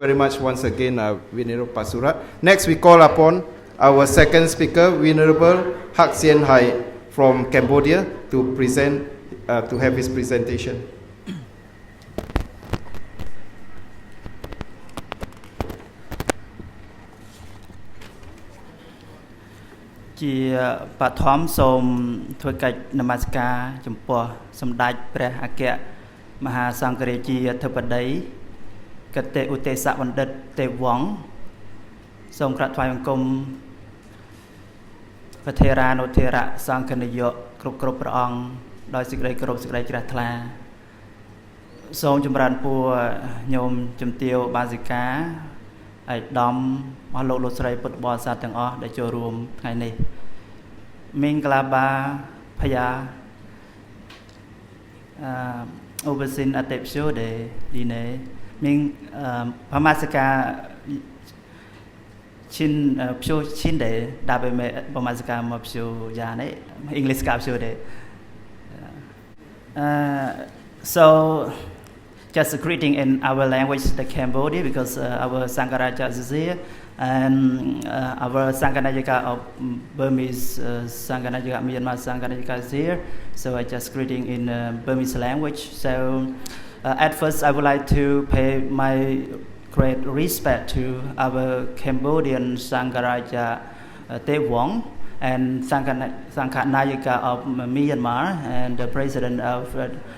Very much once again, Venerable Pasura. Next, we call upon our second speaker, Venerable Hak Sien Hai from Cambodia, to present, to have his presentation. ជាបឋមសូមធ្វើកិច្ចនមស្ការចំពោះសម្ដេចព្រះអគ្គមហាសង្ឃរាជាធិបតីកតេឧទេសបណ្ឌិតទេវវង្សសូមក្រាបថ្វាយបង្គំព្រះថេរានុថេរៈសង្ឃនាយកគ្រប់ព្រះអង្គដោយសេចក្តីគោរពសេចក្តីជ្រះថ្លាសូមចម្រើនពរញោមជំទាវបាសិកាឯកឧត្តមអស់លោកស្រីពុទ្ធបរិស័ទទាំងអស់ដែលចូលរួមថ្ងៃនេះមីងក្លាបាភយាoverseen at the show de dine minh pamasaka chin show chin de da be me pamasaka ma show ya ne english ka show de so just a greeting in our language, the Cambodia, because our Sangharaja is here, and our Sanghanajaka of Burmese, Sanghanajaka Myanmar Sanghanajaka is here. So I just greeting in Burmese language. So at first, I would like to pay my great respect to our Cambodian Sangharaja Te Wong and Sanghanajaka of Myanmar and the president of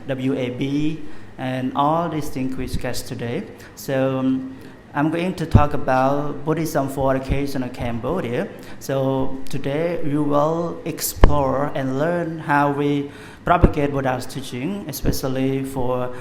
WAB. And all distinguished guests today. So I'm going to talk about Buddhism for education in Cambodia. So today we will explore and learn how we propagate Buddha's teaching, especially for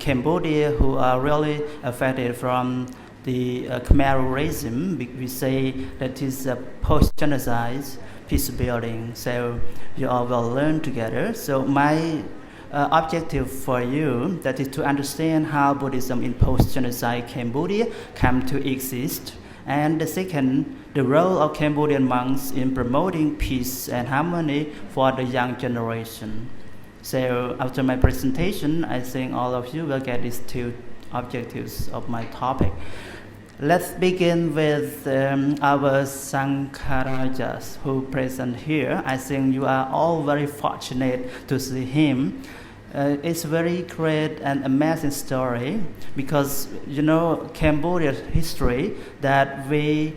Cambodia who are really affected from the Khmer regime. We say that is a post-genocide peace building. So you all will learn together. So my objective for you that is to understand how Buddhism in post-genocide Cambodia come to exist, and the second, the role of Cambodian monks in promoting peace and harmony for the young generation. So after my presentation, I think all of you will get these two objectives of my topic. Let's begin with our Sangharajas who present here. I think you are all very fortunate to see him. It's a very great and amazing story because you know Cambodia's history that we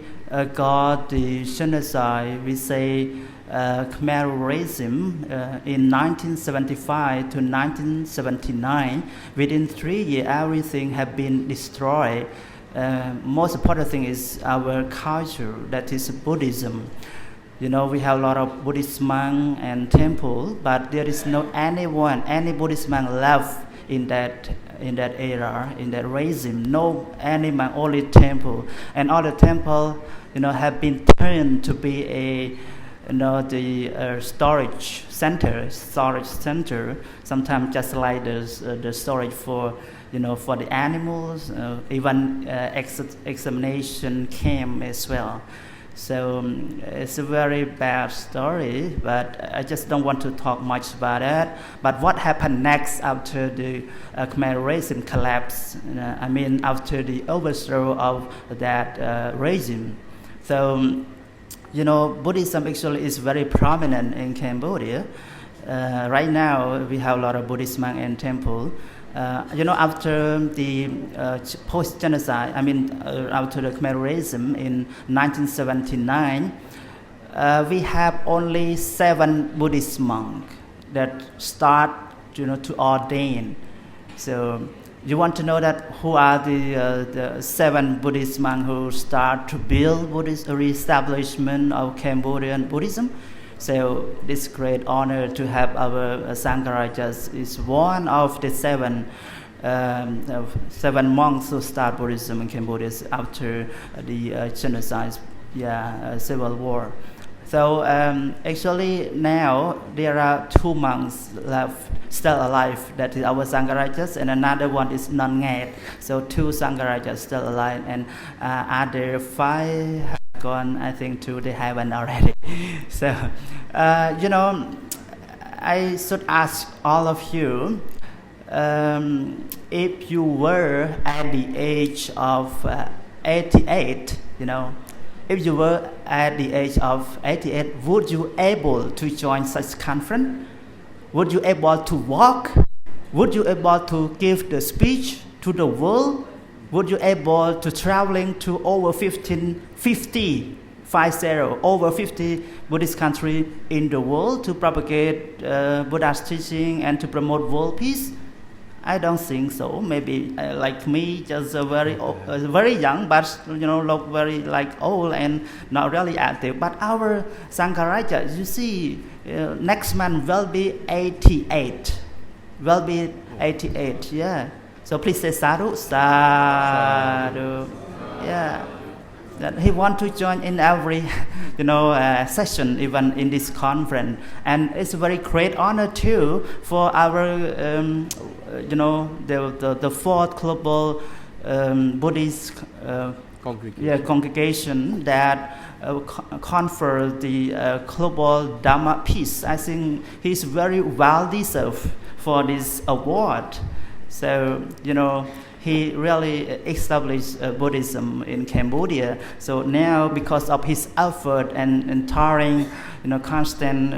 got the genocide, we say Khmer regime in 1975 to 1979. Within 3 years, everything had been destroyed. Most important thing is our culture, that is Buddhism. You know, we have a lot of Buddhist monk and temple, but there is no any Buddhist monk left in that era, in that regime. No any monk, only temple, and all the temple, you know, have been turned to be a, you know, the storage center. Sometimes just like the storage for, you know, for the animals, even examination camp as well. So it's a very bad story, but I just don't want to talk much about that. But what happened next after the Khmer regime collapsed? I mean, after the overthrow of that regime. So, you know, Buddhism actually is very prominent in Cambodia. Right now, we have a lot of Buddhist monk and temple. You know, after the post-genocide, I mean, after the Khmer regime in 1979, we have only 7 Buddhist monks that start, you know, to ordain. So you want to know that who are the 7 Buddhist monks who start to build Buddhist reestablishment of Cambodian Buddhism? So this great honor to have our Sangharajas is one of the 7 monks who start Buddhism in Cambodia after the genocide, civil war. So actually now there are 2 monks left still alive. That is our Sangharajas, and another one is non-Ngat. So 2 Sangharajas still alive, and other 5 have gone, I think, to the heaven already. So you know, I should ask all of you, if you were at the age of 88, if you were at the age of 88, would you able to join such conference? Would you able to walk? Would you able to give the speech to the world? Would you able to traveling to over 50 Buddhist countries in the world to propagate Buddha's teaching and to promote world peace? I don't think so. Maybe like me, just very young, but look very like old and not really active. But our Sankaraja, you see, next month will be 88. Will be 88. Yeah. So please say sadhu, sadhu. Yeah. That he want to join in every, session, even in this conference, and it's a very great honor too for our, the fourth global Buddhist congregation that confer the global Dharma peace. I think he's very well deserved for this award. So he really established Buddhism in Cambodia. So now, because of his effort and tiring, constant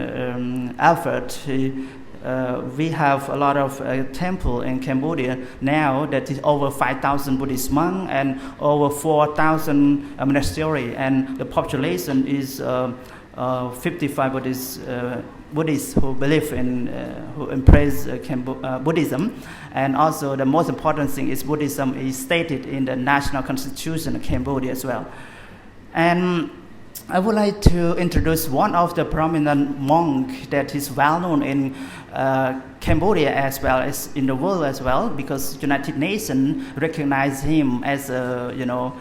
effort, we have a lot of temple in Cambodia now that is over 5,000 Buddhist monks and over 4,000 monasteries, and the population is 55 Buddhists who believe in, who embrace Buddhism. And also the most important thing is Buddhism is stated in the national constitution of Cambodia as well. And I would like to introduce one of the prominent monk that is well known in Cambodia as well as in the world as well, because United Nations recognize him as a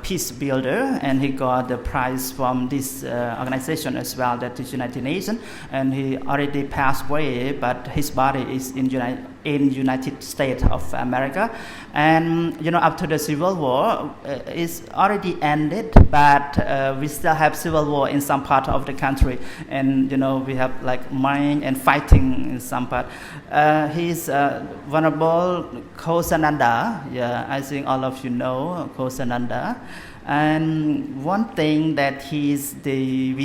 peace builder, and he got the prize from this organization as well, that is United Nations. And he already passed away, but his body is in United States of America. And after the Civil War, it's already ended, but we still have civil war in some part of the country, and we have like mine and fighting in some part. He's Venerable Khosananda. Yeah, I think all of you know Khosananda. And one thing that we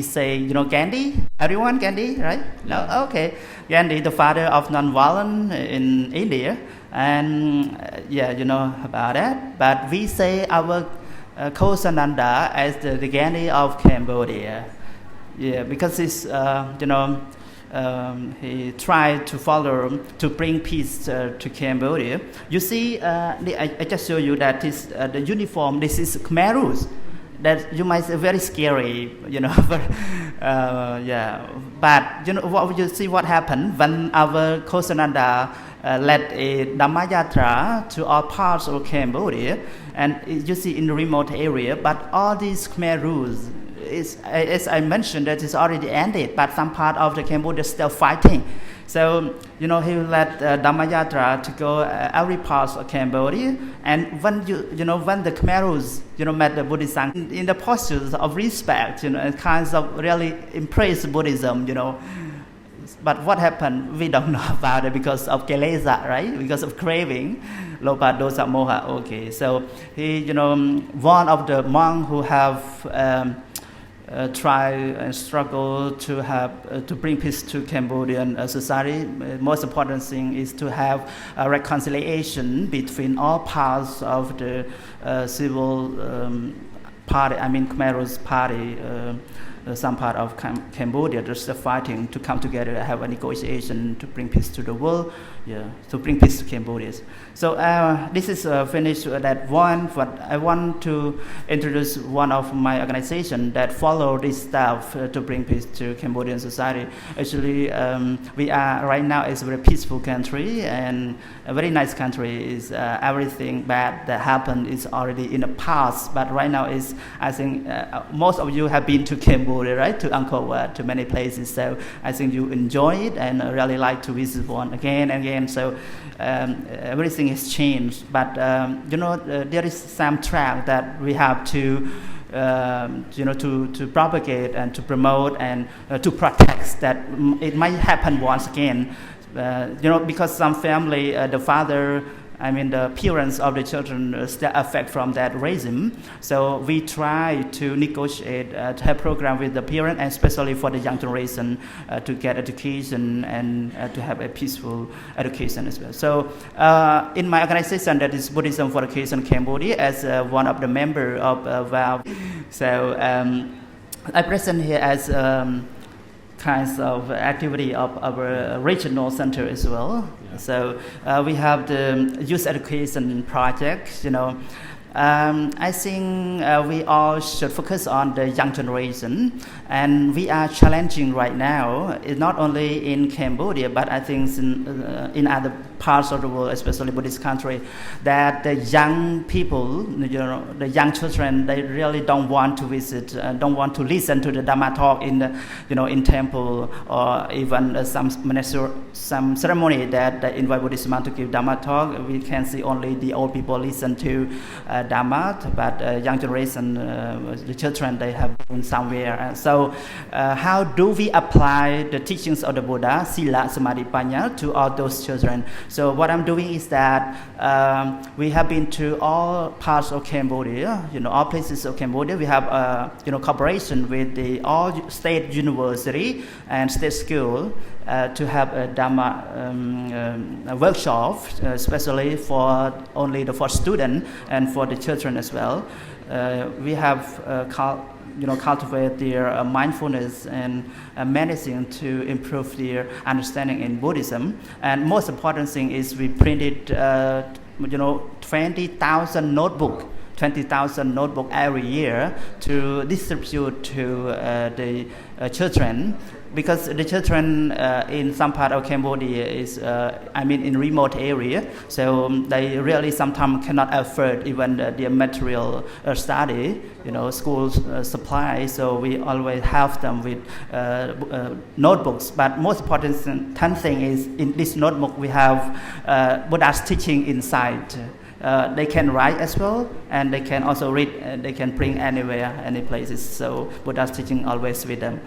say, Gandhi. Everyone Gandhi, right? No, okay. Gandhi, the father of non-violence in India, and you know about that. But we say our Khosananda as the Gandhi of Cambodia. Yeah, because it's he tried to bring peace to Cambodia. You see, I just show you that is the uniform. This is Khmer Rouge. That you might say very scary, but But what you see what happened when our Khosananda led a Dhamma Yatra to all parts of Cambodia, and you see in the remote area. But all these Khmer Rouge, as I mentioned, that is already ended, but some part of the Cambodia still fighting. So, he led Dhamma Yatra to go every part of Cambodia. And when when the Khmer Rouge, met the Buddhist Sangha in the postures of respect, and kinds of really embrace Buddhism, But what happened? We don't know about it because of Kilesa, right? Because of craving, Lopa, Dosa, Moha. Okay, so he, one of the monks who have try and struggle to bring peace to Cambodian society. Most important thing is to have a reconciliation between all parts of the civil party. I mean, Khmer Rouge party. Some part of Cambodia, they're still fighting to come together, have a negotiation to bring peace to the world, to bring peace to Cambodia. So this is finished that one, but I want to introduce one of my organization that follow this stuff to bring peace to Cambodian society. Actually, we are right now is a very peaceful country and a very nice country. Is everything bad that happened is already in the past, but right now is, I think most of you have been to Cambodia, right? To Angkor Wat, to many places. So I think you enjoy it and really like to visit one again and again. So everything has changed, but there is some track that we have to to propagate and to promote and to protect that it might happen once again. because some family, the father, the parents of the children still affect from that racism. So we try to negotiate, to have program with the parent, and especially for the young generation, to get education and to have a peaceful education as well. So in my organization, that is Buddhism for Education Cambodia, as one of the member of VAL. So I present here as kinds of activity of our regional center as well. Yeah. So we have the youth education project. I think we all should focus on the young generation, and we are challenging right now, not only in Cambodia, but I think in other parts of the world, especially Buddhist country, that the young people, the young children, they really don't want to visit, don't want to listen to the Dhamma talk in the, in temple, or even some ceremony that they invite Buddhist monks to give Dhamma talk. We can see only the old people listen to Dhamma, but young generation, the children, they have been somewhere. So how do we apply the teachings of the Buddha, Sila, Samadhi, Panya, to all those children? So what I'm doing is that we have been to all parts of Cambodia, all places of Cambodia. We have cooperation with the all state university and state school to have a Dhamma workshop, especially for students and for the children as well. We have cultivate their mindfulness and medicine to improve their understanding in Buddhism. And most important thing is we printed 20,000 notebook every year to distribute to the children, because the children in some part of Cambodia is in remote area, so they really sometimes cannot afford even the material study, school supply. So we always help them with notebooks. But most important thing is in this notebook we have Buddha's teaching inside. They can write as well, and they can also read. They can bring anywhere, any places. So Buddha's teaching always with them.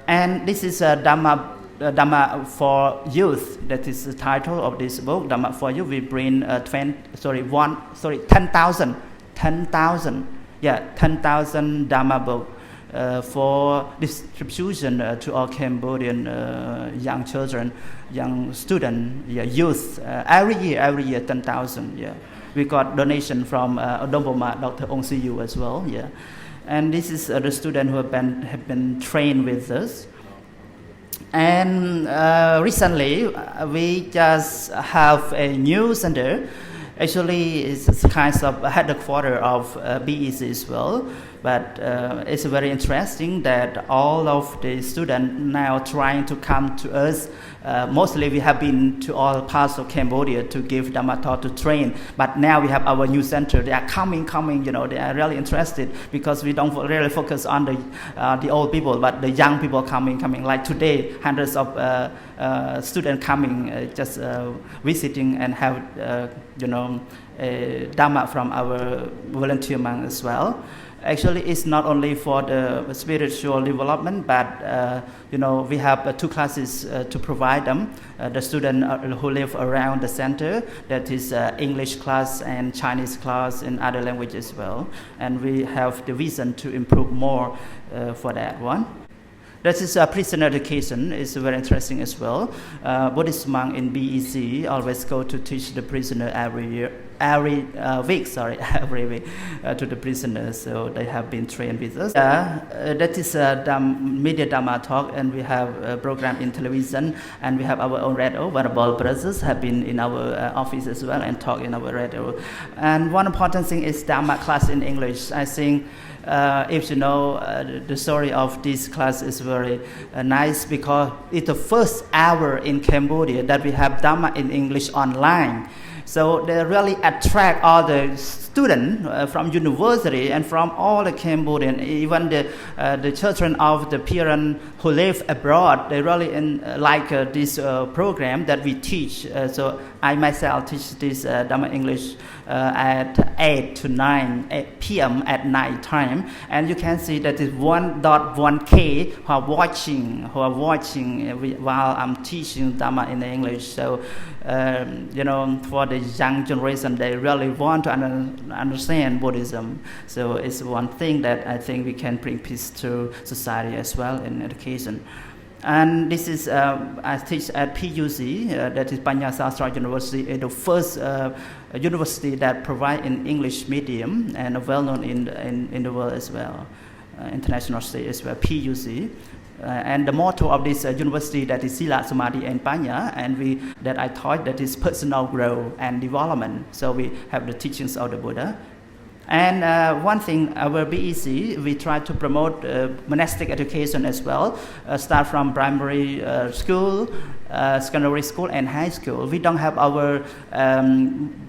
And this is Dhamma for Youth. That is the title of this book, Dhamma for Youth. We bring 10,000 Dhamma book for distribution to all Cambodian young children, young students, youth. Every year 10,000. Yeah, we got donation from Odomboma, Dr. Ong Siyu as well. Yeah. And this is the students who have been trained with us. And recently, we just have a new center. Actually, it's kind of a headquarters of BEC as well. But it's very interesting that all of the students now trying to come to us. Mostly we have been to all parts of Cambodia to give Dhamma talk, to train. But now we have our new center. They are coming. They are really interested, because we don't really focus on the old people, but the young people coming. Like today, hundreds of students coming, just visiting and have Dhamma from our volunteer monks as well. Actually, it's not only for the spiritual development, but we have 2 classes to provide them. The students who live around the center, that is English class and Chinese class and other languages as well. And we have the vision to improve more for that one. That is prisoner education. It's very interesting as well. Buddhist monk in BEC always go to teach the prisoner every week to the prisoners. So they have been trained with us. That is media Dhamma talk, and we have a program in television, and we have our own radio. Venerable brothers have been in our office as well and talk in our radio. And one important thing is Dhamma class in English. I think if you know the story of this class is very nice, because it's the first hour in Cambodia that we have Dhamma in English online. So they really attract all the students from university and from all the Cambodian, even the children of the parents who live abroad. They really like this program that we teach. So I myself teach this Dhamma English at 8 to 9 p.m. at night time, and you can see that is 1.1K who are watching while I'm teaching Dhamma in English. So for the young generation, they really want to understand Buddhism. So it's one thing that I think we can bring peace to society as well in education. And this is, I teach at PUC, that is Panya Sastra University, the first university that provide in English medium and well known in the world as well, international state as well, PUC. And the motto of this university, that is Sila, Samadhi and Panya, and that I taught, that is personal growth and development. So we have the teachings of the Buddha. And one thing, our BEC, we try to promote monastic education as well, start from primary school, secondary school, and high school. We don't have our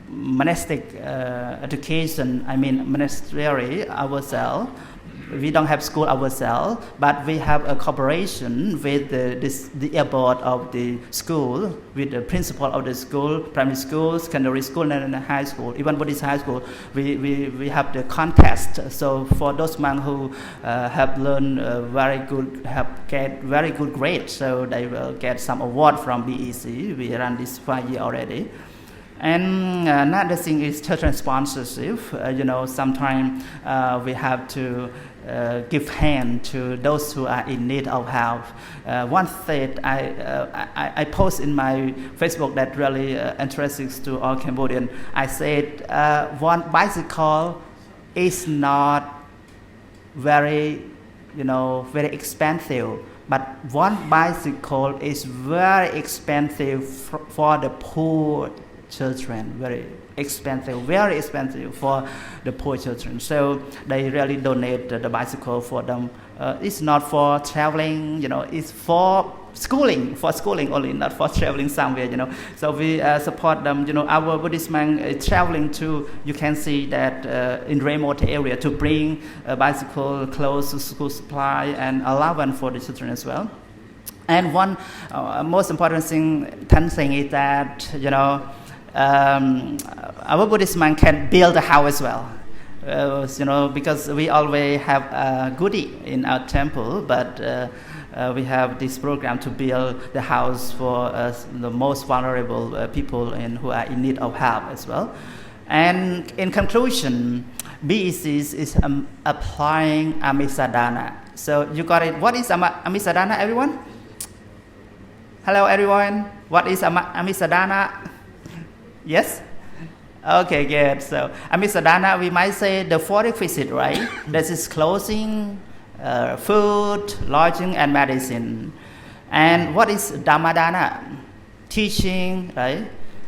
monastic education, monastery ourselves. We don't have school ourselves, but we have a cooperation with the board of the school, with the principal of the school, primary school, secondary school, and high school. Even Buddhist high school, we have the contest. So for those monks who have learned get very good grades, so they will get some award from BEC. We run this 5 years already. And another thing is children sponsorship. Sometimes we have to give hand to those who are in need of help. One thing I post in my Facebook that really interesting to all Cambodians. I said one bicycle is not very expensive, but one bicycle is very expensive for the poor children, very expensive for the poor children. So they really donate the bicycle for them. It's not for traveling, it's for schooling only, not for traveling somewhere, So we support them. Our Buddhist monk is traveling to, you can see that in remote area, to bring a bicycle, clothes, school supply, and allowance for the children as well. And one most important thing is that, our Buddhist monk can build a house as well. Because we always have a goodie in our temple, but we have this program to build the house for the most vulnerable people who are in need of help as well. And in conclusion, BEC is applying Amisadana. So you got it. What is Amisadana, everyone? Hello, everyone. What is Amisadana? Yes? Okay, good. So, Amisadana, we might say the 4 requisites, right? That is clothing, food, lodging, and medicine. And what is Dhammadana? Teaching, right?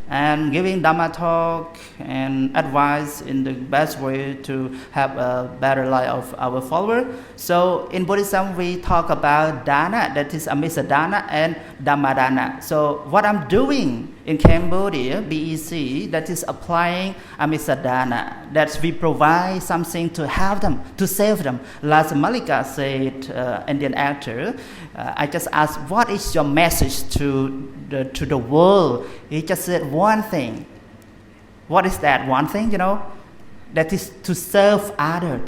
And giving Dhamma talk and advice in the best way to have a better life of our followers. So in Buddhism, we talk about Dana, that is Amisadana, and Dhammadana. So what I'm doing in Cambodia, BEC, that is applying Amisadana, that we provide something to help them, to save them. Last Malika said, Indian actor, I just asked, what is your message to the world? He just said one thing. What is that one thing, That is to serve other.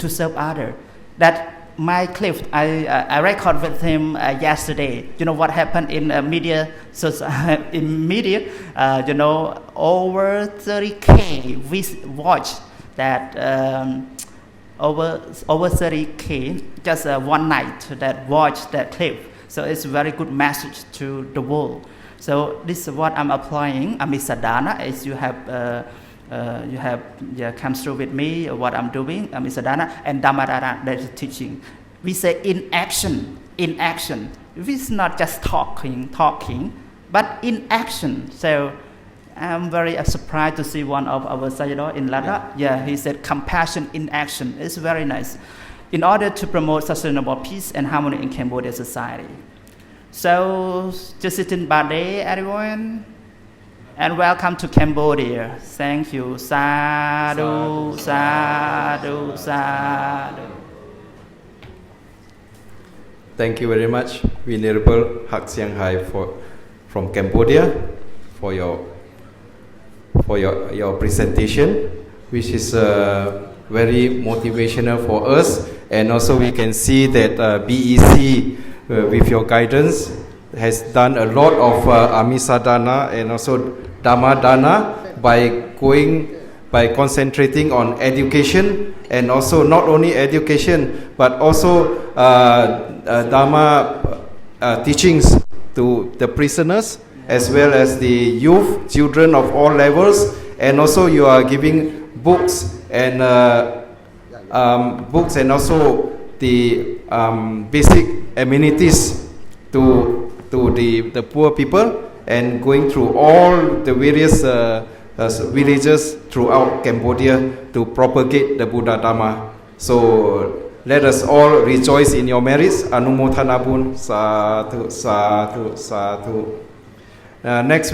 That my clip, I recorded with him yesterday. What happened in media? So in media, over 30K we watched that. Over 30K just one night that watched that clip. So it's a very good message to the world. So this is what I'm applying. Amisadana, as you have come through with me what I'm doing. Amisadana and Dhammadana, that is teaching. We say in action. It's not just talking, but in action. So I'm very surprised to see one of our Sayadaw in Ladakh. Yeah, he said compassion in action. It's very nice. In order to promote sustainable peace and harmony in Cambodia society. So, Jasitin Bade, everyone, and welcome to Cambodia. Thank you. Sadhu, sadhu, sadhu. Thank you very much, Venerable Hak Siang Hai from Cambodia for your presentation. which is very motivational for us. And also we can see that BEC, with your guidance, has done a lot of Amisadana and also Dhammadana by concentrating on education, and also not only education but also Dhamma teachings to the prisoners as well as the youth, children of all levels, and also you are giving books and also the basic amenities to the poor people, and going through all the various villages throughout Cambodia to propagate the Buddha Dhamma. So let us all rejoice in your merits. Anumodhana bun. Sadhu, sadhu, sadhu. Next